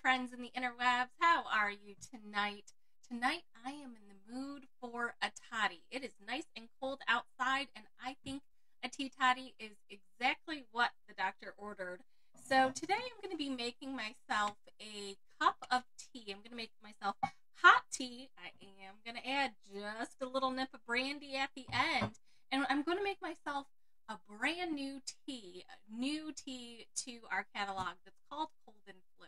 friends in the interwebs. How are you tonight? Tonight I am in the mood for a toddy. It is nice and cold outside, and I think a tea toddy is exactly what the doctor ordered. So today I'm going to be making myself a cup of tea. I'm going to make myself hot tea. I am going to add just a little nip of brandy at the end, and I'm going to make myself a brand new tea to our catalog that's called Cold and Flu.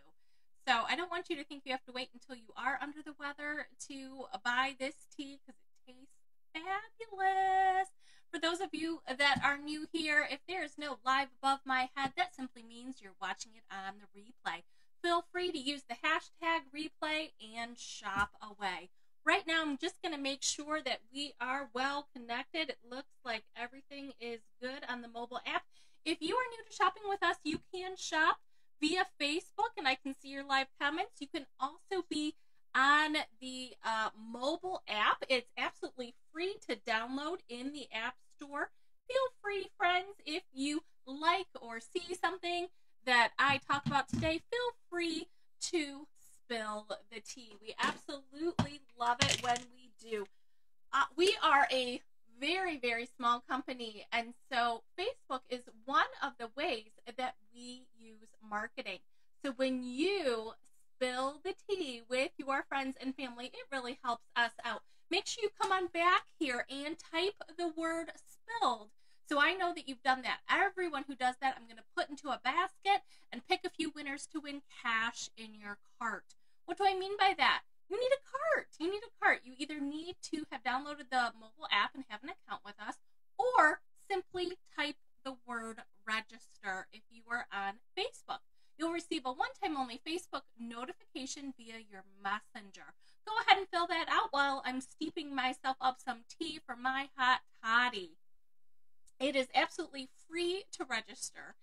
So I don't want you to think you have to wait until you are under the weather to buy this tea because it tastes fabulous. For those of you that are new here, if there is no live above my head, that simply means you're watching it on the replay. Feel free to use the hashtag replay and shop away. Right now, I'm just going to make sure that we are well connected. It looks like everything is good on the mobile app. If you are new to shopping with us, you can shop via Facebook, and I can see your live comments. You can also be on the mobile app. It's absolutely free to download in the App Store. Feel free, friends, if you like or see something that I talk about today, feel free to spill the tea. We absolutely love it when we do. We are a very, very small company, and so Facebook is one of the ways that we use marketing. So when you spill the tea with your friends and family, it really helps us out. Make sure you come on back here and type the word spilled so I know that you've done that. Everyone who does that, I'm going to put into a basket and pick a few winners to win cash in your cart. What do I mean by that? You need a cart. You need a cart. You either need to have downloaded the mobile app and have an account with us, or simply type the word register if you are on Facebook. You'll receive a one-time only Facebook notification via your messenger. Go ahead and fill that out while I'm steeping myself up some tea for my hot toddy. It is absolutely free to register.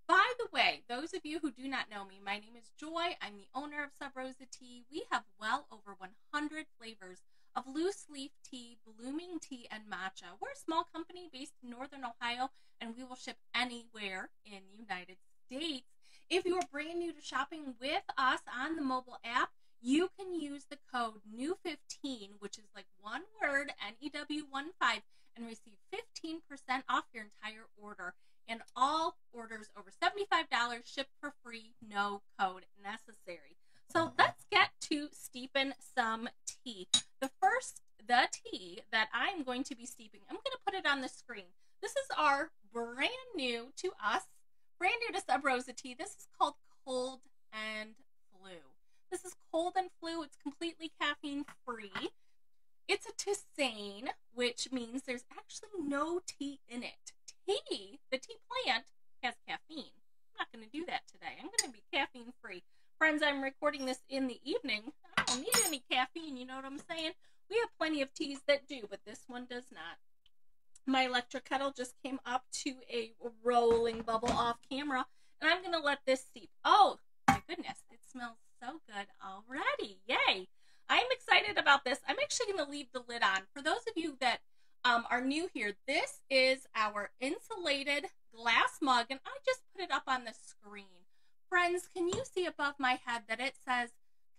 By the way, those of you who do not know me, my name is Joy. I'm the owner of Sub Rosa Tea. We have well over 100 flavors of loose leaf tea, blooming tea, and matcha. We're a small company based in Northern Ohio, and we will ship anywhere in the United States. If you are brand new to shopping with us on the mobile app, you can use the code NEW15, which is like one word, NEW15, and receive 15% off your entire order. And all orders over $75 shipped for free, no code necessary. So let's get to steeping some tea. The tea that I'm going to be steeping, I'm going to put it on the screen. This is our brand new to us, brand new to Sub Rosa Tea. This is called Cold and Flu. This is Cold and Flu. It's completely caffeine free. It's a tisane, which means there's actually no tea in it. The tea plant has caffeine. I'm not going to do that today. I'm going to be caffeine free. Friends, I'm recording this in the evening. I don't need any caffeine, you know what I'm saying? We have plenty of teas that do, but this one does not. My electric kettle just came up to a rolling bubble off camera, and I'm going to let this steep. Oh, my goodness, it smells so good already. Yay. I'm excited about this. I'm actually going to leave the lid on. For those of you that are new here, this is our insulated glass mug, and I just put it up on the screen. Friends, can you see above my head that it says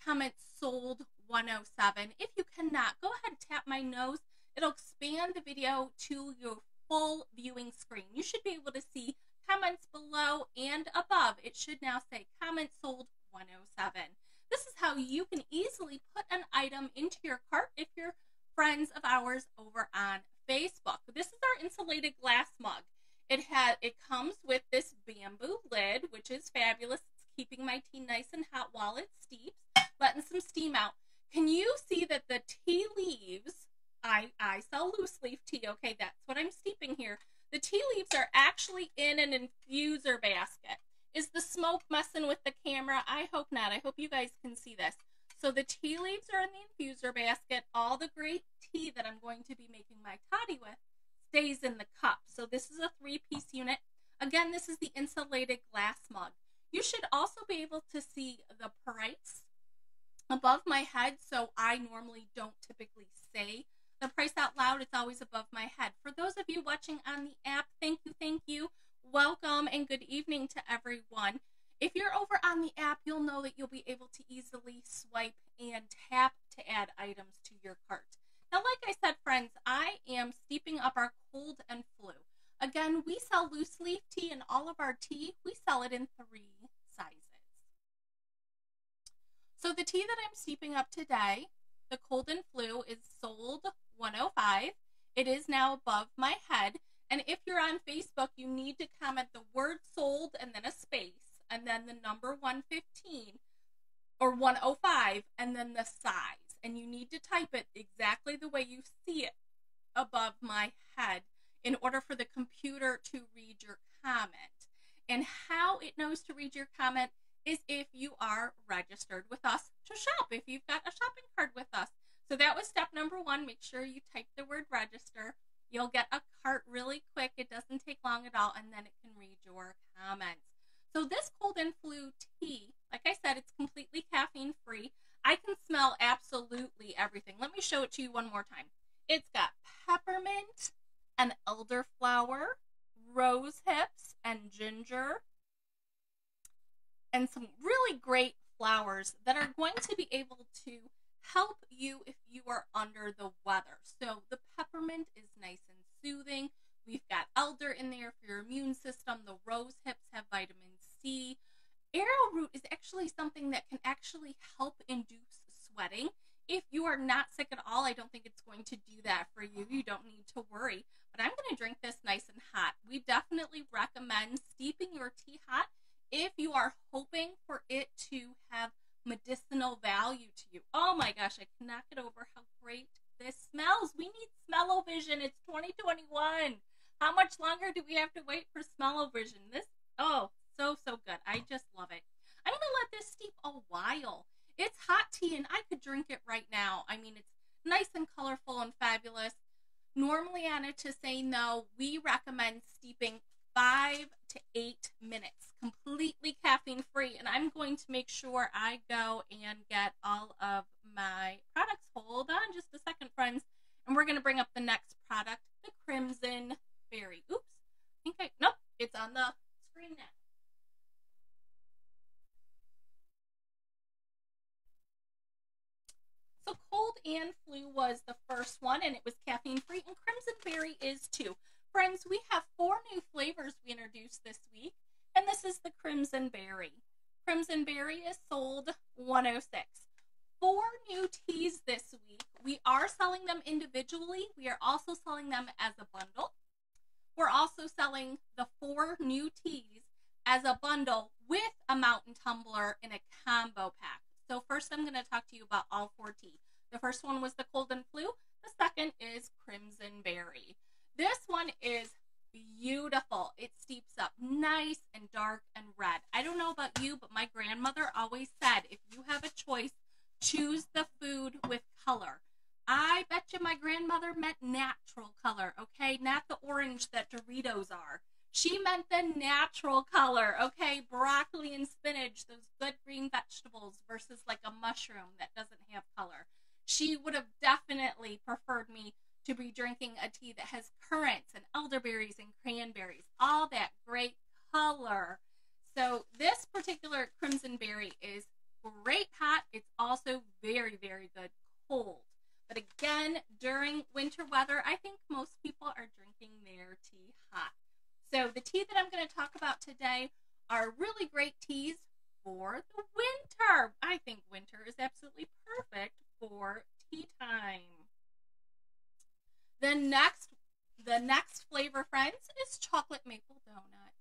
comment sold 107? If you cannot, go ahead and tap my nose. It'll expand the video to your full viewing screen. You should be able to see comments below and above. It should now say comment sold 107. This is how you can easily put an item into your cart if you're friends of ours over on Facebook. This is our insulated glass mug. It comes with this bamboo lid, which is fabulous. It's keeping my tea nice and hot while it steeps, letting some steam out. Can you see that the tea leaves, I sell loose leaf tea, okay, that's what I'm steeping here. The tea leaves are actually in an infuser basket. Is the smoke messing with the camera? I hope not. I hope you guys can see this. So the tea leaves are in the infuser basket. All the great tea that I'm going to be making my toddy with stays in the cup. So this is a 3-piece unit. Again, this is the insulated glass mug. You should also be able to see the price above my head. So I normally don't typically say the price out loud. It's always above my head. For those of you watching on the app, thank you. Welcome and good evening to everyone. If you're over on the app, you'll know that you'll be able to easily swipe and tap to add items to your cart. Now, like I said, friends, I am steeping up our cold and flu. Again, we sell loose leaf tea, and all of our tea, we sell it in 3 sizes. So the tea that I'm steeping up today, the cold and flu, is sold $105. It is now above my head. And if you're on Facebook, you need to comment the word sold and then a space, and then the number 115 or 105, and then the size. And you need to type it exactly the way you see it above my head in order for the computer to read your comment. And how it knows to read your comment is if you are registered with us to shop, if you've got a shopping cart with us. So that was step number 1. Make sure you type the word register. You'll get a cart really quick. It doesn't take long at all, and then it can read your comments. So this cold and flu tea, like I said, it's completely caffeine free. I can smell absolutely everything. Let me show it to you one more time. It's got peppermint and elderflower, rose hips and ginger, and some really great flowers that are going to be able to help you if you are under the weather. So the peppermint is nice and soothing. We've got elder in there for your immune system. The rose hips have vitamin C. Arrowroot is actually something that can actually help induce sweating. If you are not sick at all, I don't think it's going to do that for you. You don't need to worry. But I'm going to drink this nice and hot. We definitely recommend steeping your tea hot if you are hoping for it to have medicinal value to you. Oh my gosh, I cannot get over how great this smells. We need smell-o-vision. It's 2021. How much longer do we have to wait for smell-o-vision? This, oh, so good. I just love it. I'm going to let this steep a while. It's hot tea, and I could drink it right now. I mean, it's nice and colorful and fabulous. Normally, Anna, to say no, we recommend steeping 5 to 8 minutes, completely caffeine-free. And I'm going to make sure I go and get all of my products. Hold on just a second, friends. And we're going to bring up the next product, the Crimson Berry. Oops. Nope, it's on the screen now. So cold and flu was the first one, and it was caffeine-free, and Crimson Berry is too. Friends, we have 4 new flavors we introduced this week, and this is the Crimson Berry. Crimson Berry is sold $106. 4 new teas this week. We are selling them individually. We are also selling them as a bundle. We're also selling the 4 new teas as a bundle with a mountain tumbler in a combo pack. So first I'm going to talk to you about all 4 teas. The first one was the cold and flu. The second is Crimson Berry. This one is beautiful. It steeps up nice and dark and red. I don't know about you, but my grandmother always said, if you have a choice, choose the food with color. I bet you my grandmother meant natural color, okay? Not the orange that Doritos are. She meant the natural color, okay? Broccoli and spinach, those good green vegetables versus like a mushroom that doesn't have color. She would have definitely preferred me to be drinking a tea that has currants and elderberries and cranberries, all that great color. So this particular Crimson Berry is great hot. It's also very, very good cold. But again, during winter weather, I think most people are drinking their tea hot. So the tea that I'm going to talk about today are really great teas for the winter. I think winter is absolutely perfect for tea time. The next flavor, friends, is chocolate maple donut.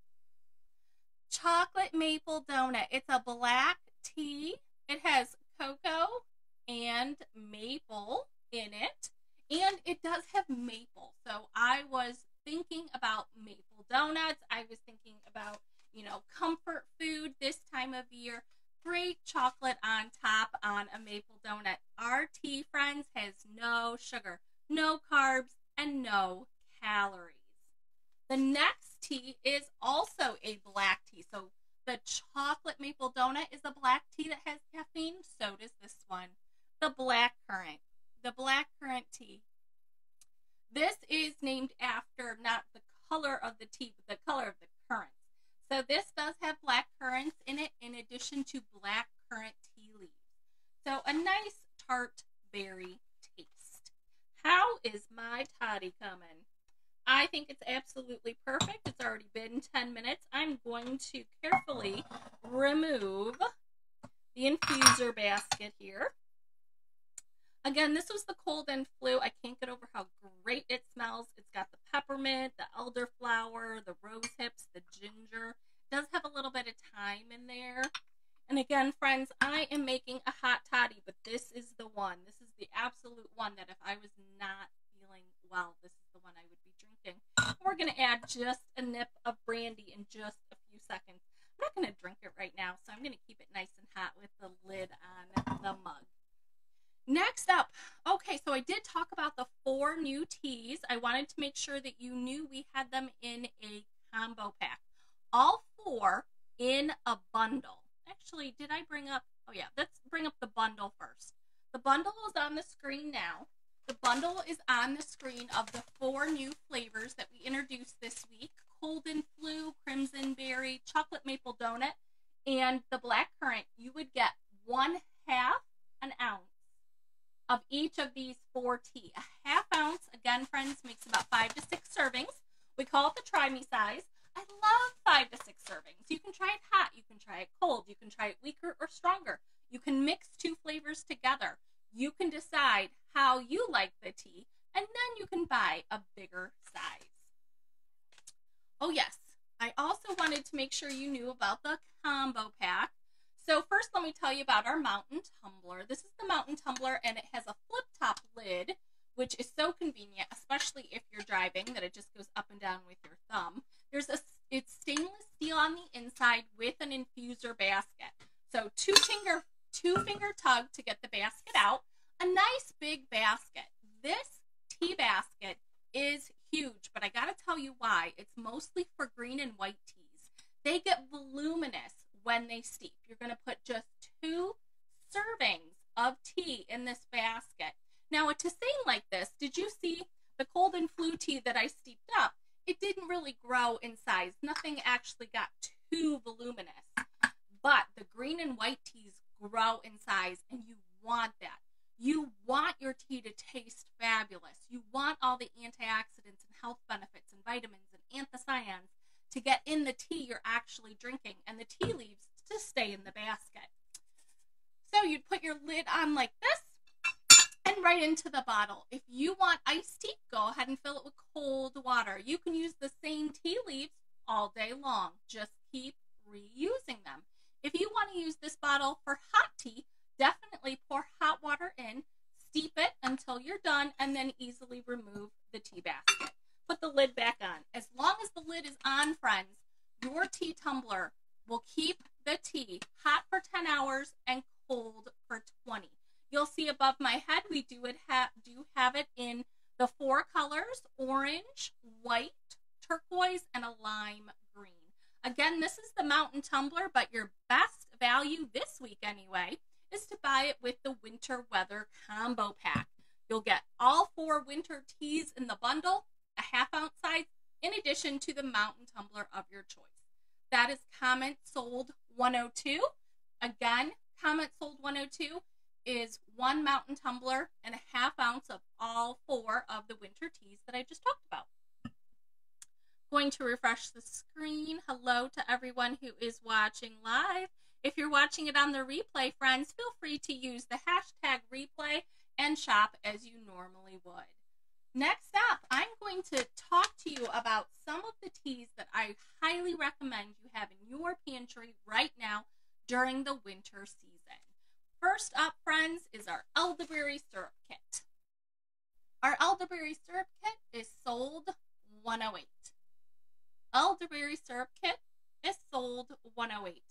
Chocolate maple donut. It's a black tea. It has cocoa and maple in it, and it does have maple. So I was thinking about maple donuts. I was thinking about, comfort food this time of year. Great chocolate on top on a maple donut. Our tea, friends, has no sugar, no carbs, and no calories. The next tea is also a black tea. So the chocolate maple donut is a black tea that has caffeine. So does this one, the black currant. The black currant tea. This is named after not the color of the tea, but the color of the currants. So this does have black currants in it in addition to black currant tea leaves. So a nice tart berry taste. How is my toddy coming? I think it's absolutely perfect. It's already been 10 minutes. I'm going to carefully remove the infuser basket here. Again, this was the cold and flu. I can't get over how great it smells. It's got the peppermint, the elderflower, the rose hips, the ginger. It does have a little bit of thyme in there. And again, friends, I am making a hot toddy, but this is the one. This is the absolute one that if I was not feeling well, this is the one I would be drinking. We're going to add just a nip of brandy in just a few seconds. I'm not going to drink it right now, so I'm going to keep it nice and hot with the lid on the mug. Next up, okay, so I did talk about the 4 new teas. I wanted to make sure that you knew we had them in a combo pack. All 4 in a bundle. Actually, did I bring up, oh yeah, let's bring up the bundle first. The bundle is on the screen now. The bundle is on the screen of the 4 new flavors that we introduced this week. Cold and Flu, Crimson Berry, Chocolate Maple Donut, and the Black Currant. You would get 1/2 an ounce of each of these 4 tea. A 1/2 ounce, again, friends, makes about 5 to 6 servings. We call it the try me size. I love 5 to 6 servings. You can try it hot, you can try it cold, you can try it weaker or stronger. You can mix 2 flavors together. You can decide how you like the tea, and then you can buy a bigger size. Oh yes, I also wanted to make sure you knew about the combo pack. So first, let me tell you about our mountain tumbler. This is the mountain tumbler, and it has a flip-top lid, which is so convenient, especially if you're driving, that it just goes up and down with your thumb. It's stainless steel on the inside with an infuser basket. So two finger tug to get the basket out. A nice big basket. This tea basket is huge, but I gotta tell you why. It's mostly for green and white teas. They get voluminous when they steep. You're going to put just 2 servings of tea in this basket. Now, to sing like this, did you see the cold and flu tea that I steeped up? It didn't really grow in size. Nothing actually got too voluminous. But the green and white teas grow in size, and you want that. You want your tea to taste fabulous. You want all the antioxidants and health benefits and vitamins and anthocyanins to get in the tea you're actually drinking, and the tea leaves to stay in the basket. So you'd put your lid on like this and right into the bottle. If you want iced tea, go ahead and fill it with cold water. You can use the same tea leaves all day long. Just keep reusing them. If you want to use this bottle for hot tea, definitely pour hot water in, steep it until you're done, and then easily remove the tea basket. Put the lid back on. As long as the lid is on, friends, your tea tumbler will keep the tea hot for 10 hours and cold for 20. You'll see above my head, we do have it in the 4 colors: orange, white, turquoise, and a lime green. Again, this is the mountain tumbler, but your best value this week anyway is to buy it with the winter weather combo pack. You'll get all 4 winter teas in the bundle, a 1/2 ounce size, in addition to the mountain tumbler of your choice. That is comment sold 102. Again, comment sold 102 is 1 mountain tumbler and a 1/2 ounce of all 4 of the winter teas that I just talked about. Going to refresh the screen. Hello to everyone who is watching live. If you're watching it on the replay, friends, feel free to use the hashtag replay and shop as you normally would. Next up, I'm going to talk to you about some of the teas that I highly recommend you have in your pantry right now during the winter season. First up, friends, is our Elderberry Syrup Kit. Our Elderberry Syrup Kit is sold $108. Elderberry Syrup Kit is sold $108.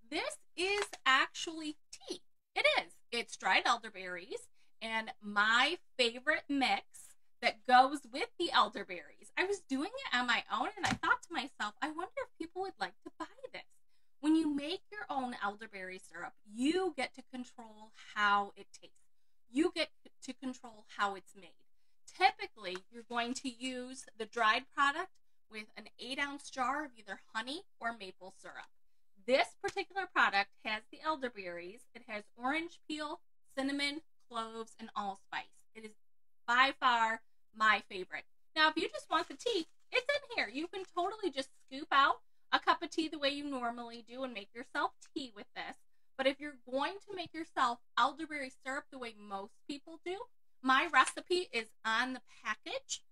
This is actually tea. It is. It's dried elderberries and my favorite mix that goes with the elderberries. I was doing it on my own and I thought to myself, I wonder if people would like to buy this. When you make your own elderberry syrup, you get to control how it tastes. You get to control how it's made. Typically, you're going to use the dried product with an 8-ounce jar of either honey or maple syrup. This particular product has the elderberries, it has orange peel, cinnamon, cloves, and allspice. It is by far my favorite. Now, if you just want the tea, it's in here. You can totally just scoop out a cup of tea the way you normally do and make yourself tea with this. But if you're going to make yourself elderberry syrup the way most people do, my recipe is on the package.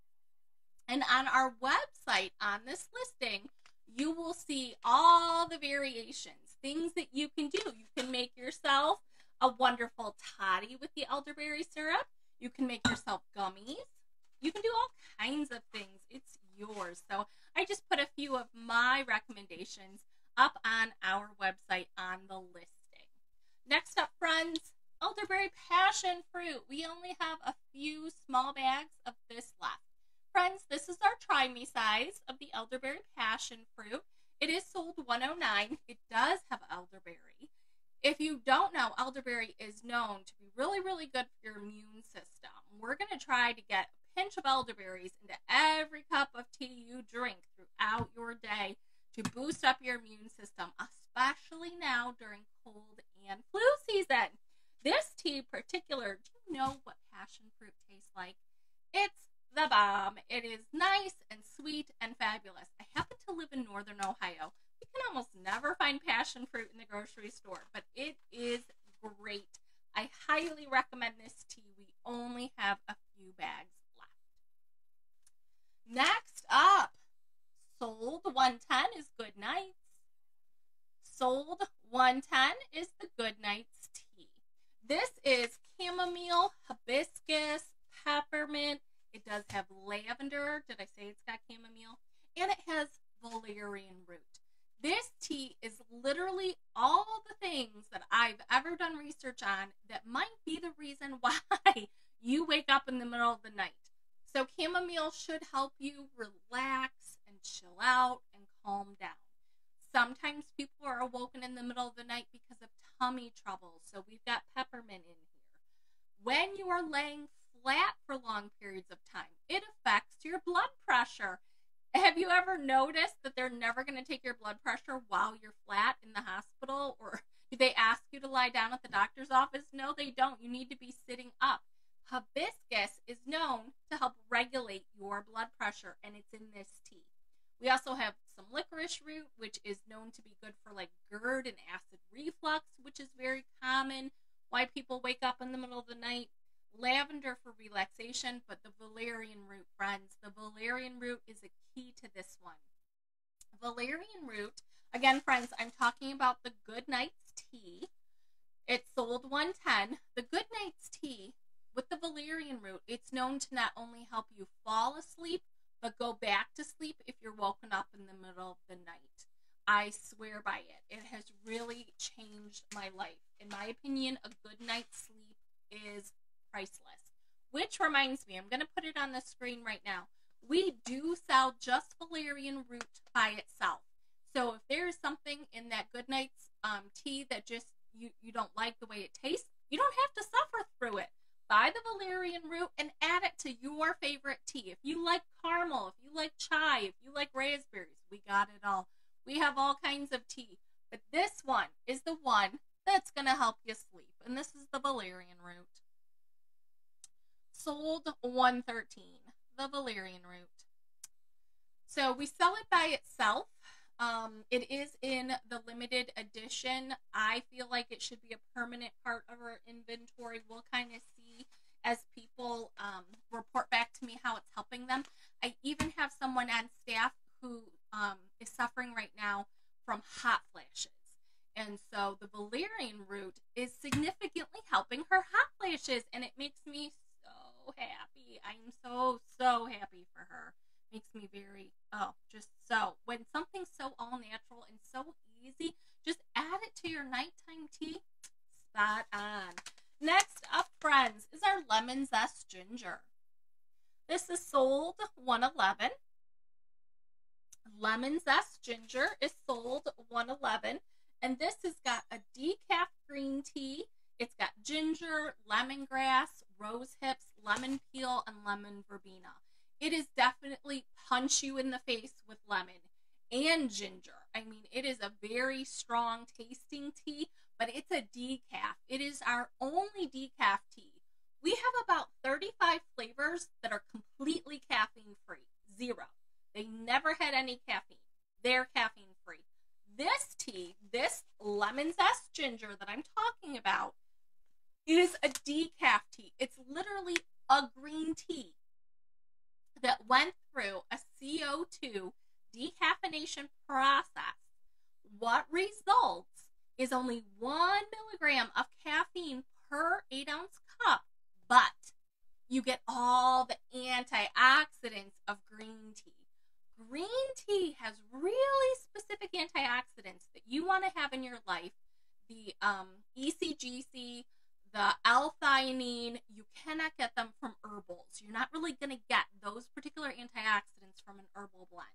And on our website, on this listing, you will see all the variations, things that you can do. You can make yourself a wonderful toddy with the elderberry syrup. You can make yourself gummies. You can do all kinds of things. It's yours. So I just put a few of my recommendations up on our website on the listing. Next up, friends, elderberry passion fruit. We only have a few small bags of this left. Friends, this is our try me size of the elderberry passion fruit. It is sold $109. It does have elderberry. If you don't know, elderberry is known to be really, really good for your immune system. We're going to try to get a pinch of elderberries into every cup of tea you drink throughout your day to boost up your immune system, especially now during cold and flu season. This tea in particular, do you know what passion fruit tastes like? It's the bomb. It is nice and sweet and fabulous. I happen to live in northern Ohio. You can almost never find passion fruit in the grocery store, but it is great. I highly recommend this tea. We only have a few bags left. Next up, sold 110 is Good Nights. Sold 110 is the Good Nights tea. This is chamomile, hibiscus, peppermint. It does have lavender. Did I say it's got chamomile? And it has valerian root. This tea is literally all the things that I've ever done research on that might be the reason why you wake up in the middle of the night. So chamomile should help you relax and chill out and calm down. Sometimes people are awoken in the middle of the night because of tummy trouble, so we've got peppermint in here. When you are laying flat for long periods of time, it affects your blood pressure. Have you ever noticed that they're never going to take your blood pressure while you're flat in the hospital? Or do they ask you to lie down at the doctor's office? No, they don't. You need to be sitting up. Hibiscus is known to help regulate your blood pressure, and it's in this tea. We also have some licorice root, which is known to be good for like GERD and acid reflux, which is very common. Why people wake up in the middle of the night. Lavender for relaxation, but the valerian root, friends, the valerian root is a key to this one. Valerian root, again, friends, I'm talking about the Good Nights tea. It's sold $110. The Good Nights tea with the valerian root, it's known to not only help you fall asleep, but go back to sleep if you're woken up in the middle of the night. I swear by it. It has really changed my life. In my opinion, a good night's sleep is priceless. Which reminds me, I'm going to put it on the screen right now. We do sell just valerian root by itself. So if there's something in that Good Nights tea that just you don't like the way it tastes, you don't have to suffer through it. Buy the valerian root and add it to your favorite tea. If you like caramel, if you like chai, if you like raspberries, we got it all. We have all kinds of tea. But this one is the one that's going to help you sleep. And this is the valerian root. Sold $113, the valerian root. So we sell it by itself. It is in the limited edition. I feel like it should be a permanent part of our inventory. We'll kind of see as people report back to me how it's helping them. I even have someone on staff who is suffering right now from hot flashes. And so the valerian root is significantly helping her hot flashes, and it makes me so happy. I'm so happy for her. Makes me very, just so. When something's so all natural and so easy, just add it to your nighttime tea. Spot on. Next up, friends, is our lemon zest ginger. This is sold $111. Lemon zest ginger is sold $111. And this has got a decaf green tea. It's got ginger, lemongrass, rose hips, lemon peel, and lemon verbena. It is definitely punch you in the face with lemon and ginger. I mean, it is a very strong tasting tea, but it's a decaf. It is our only decaf tea. We have about 35 flavors that are completely caffeine-free. Zero. They never had any caffeine. They're caffeine-free. This tea, this lemon zest ginger that I'm talking about, is a decaf tea. It's literally a green tea that went through a CO2 decaffeination process. What results is only 1 milligram of caffeine per 8-ounce cup, but you get all the antioxidants of green tea. Green tea has really specific antioxidants that you want to have in your life. The ECGC, the L-theanine, you cannot get them from herbals. You're not really going to get those particular antioxidants from an herbal blend.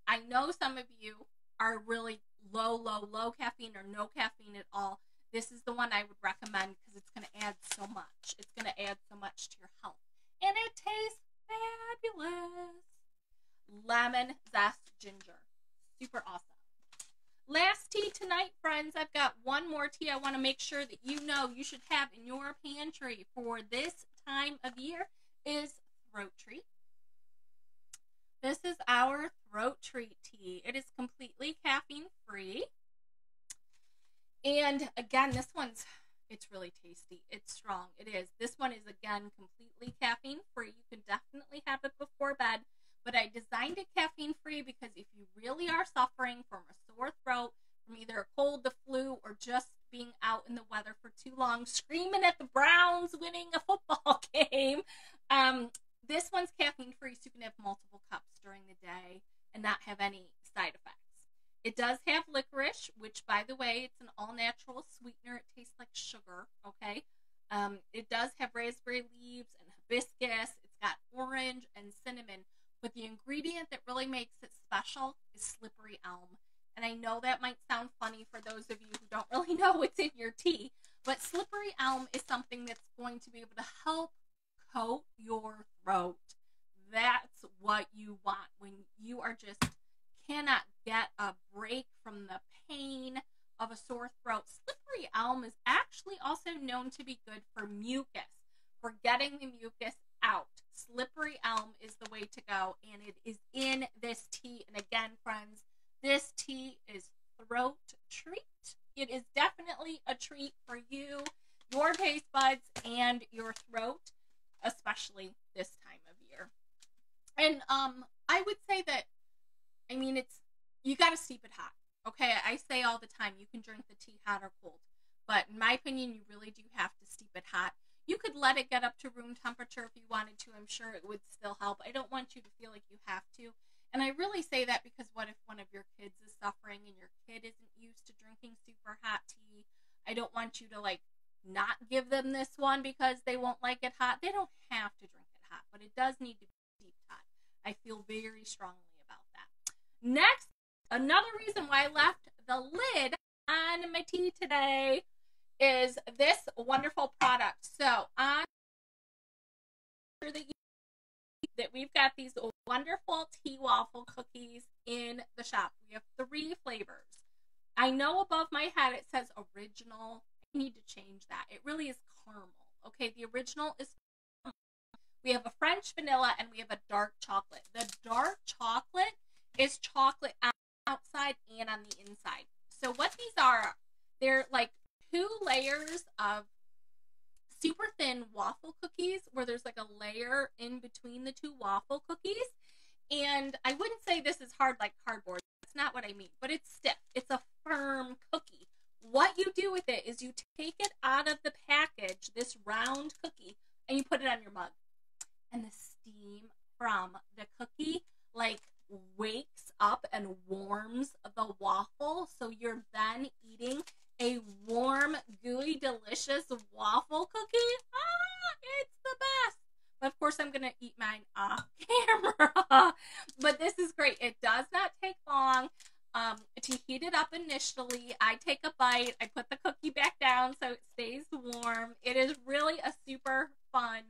I know some of you are really low caffeine or no caffeine at all. This is the one I would recommend because it's going to add so much. It's going to add so much to your health. And it tastes fabulous. Lemon zest ginger. Super awesome. Last tea tonight, friends. I've got one more tea I want to make sure that you know you should have in your pantry for this time of year is Throat Treat. This is our Throat Treat tea. It is completely caffeine-free. And again, this one's, it's really tasty. It's strong. It is. This one is, again, completely caffeine-free. You can definitely have it before bed. But I designed it caffeine-free because if you really are suffering from a sore throat, from either a cold, the flu, or just being out in the weather for too long, screaming at the Browns winning a football game, this one's caffeine-free, so you can have multiple cups during the day and not have any side effects. It does have licorice, which, by the way, it's an all-natural sweetener. It tastes like sugar, okay? It does have raspberry leaves and hibiscus. It's got orange and cinnamon. But the ingredient that really makes it special is slippery elm. And I know that might sound funny for those of you who don't really know what's in your tea, but slippery elm is something that's going to be able to help coat your throat. That's what you want when you are just cannot get a break from the pain of a sore throat. Slippery elm is actually also known to be good for mucus, for getting the mucus out. Slippery elm is the way to go, and it is in this tea. And again, friends, this tea is Throat Treat. It is definitely a treat for you, your taste buds, and your throat, especially this time of year. And I would say that, I mean, you got to steep it hot. Okay, I say all the time, you can drink the tea hot or cold, but in my opinion, you really do have to steep it hot. You could let it get up to room temperature if you wanted to. I'm sure it would still help. I don't want you to feel like you have to. And I really say that because what if one of your kids is suffering and your kid isn't used to drinking super hot tea? I don't want you to, like, not give them this one because they won't like it hot. They don't have to drink it hot, but it does need to be deep hot. I feel very strongly about that. Next, another reason why I left the lid on my tea today is this wonderful product. So on that we've got these wonderful tea waffle cookies in the shop. We have 3 flavors. I know above my head it says original. I need to change that. It really is caramel. Okay, the original is caramel. We have a French vanilla and we have a dark chocolate. The dark chocolate is chocolate outside and on the inside. So what these are, they're like 2 layers of super thin waffle cookies where there's like a layer in between the 2 waffle cookies. And I wouldn't say this is hard like cardboard. That's not what I mean, but it's stiff. It's a firm cookie. What you do with it is you take it out of the package, this round cookie, and you put it on your mug. And the steam from the cookie like wakes up and warms the waffle. So you're then eating a warm, gooey, delicious waffle cookie. It's the best. But of course, I'm going to eat mine off camera. But this is great. It does not take long to heat it up initially. I take a bite. I put the cookie back down so it stays warm. It is really a super fun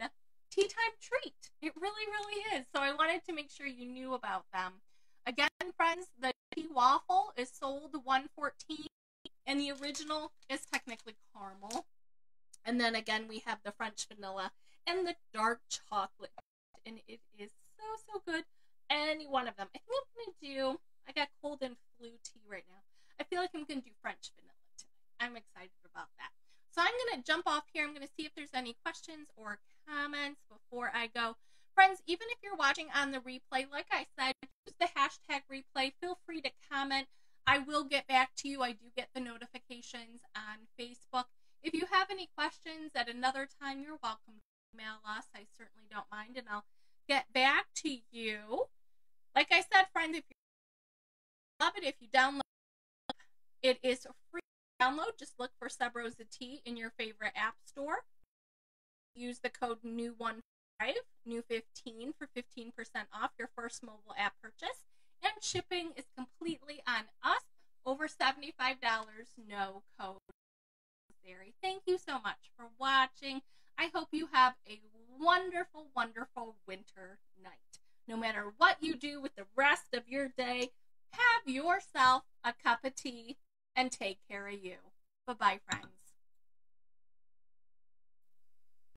tea time treat. It really, really is. So I wanted to make sure you knew about them. Again, friends, the tea waffle is sold $114 And the original is technically caramel. And then again, we have the French vanilla and the dark chocolate. And it is so, so good. Any one of them. I think I'm going to do, I got cold and flu tea right now. I feel like I'm going to do French vanilla tonight. I'm excited about that. So I'm going to jump off here. I'm going to see if there's any questions or comments before I go. Friends, even if you're watching on the replay, like I said, use the hashtag replay. Feel free to comment. I will get back to you. I do get the notifications on Facebook. If you have any questions at another time, you're welcome to email us. I certainly don't mind, and I'll get back to you. Like I said, friends, if you love it, if you download it, is free to download. Just look for Sub Rosa Tea in your favorite app store. Use the code NEW15, NEW15 for 15% off your first mobile app purchase. And shipping is completely on us. Over $75, no code necessary. Thank you so much for watching. I hope you have a wonderful, wonderful winter night. No matter what you do with the rest of your day, have yourself a cup of tea and take care of you. Bye-bye, friends.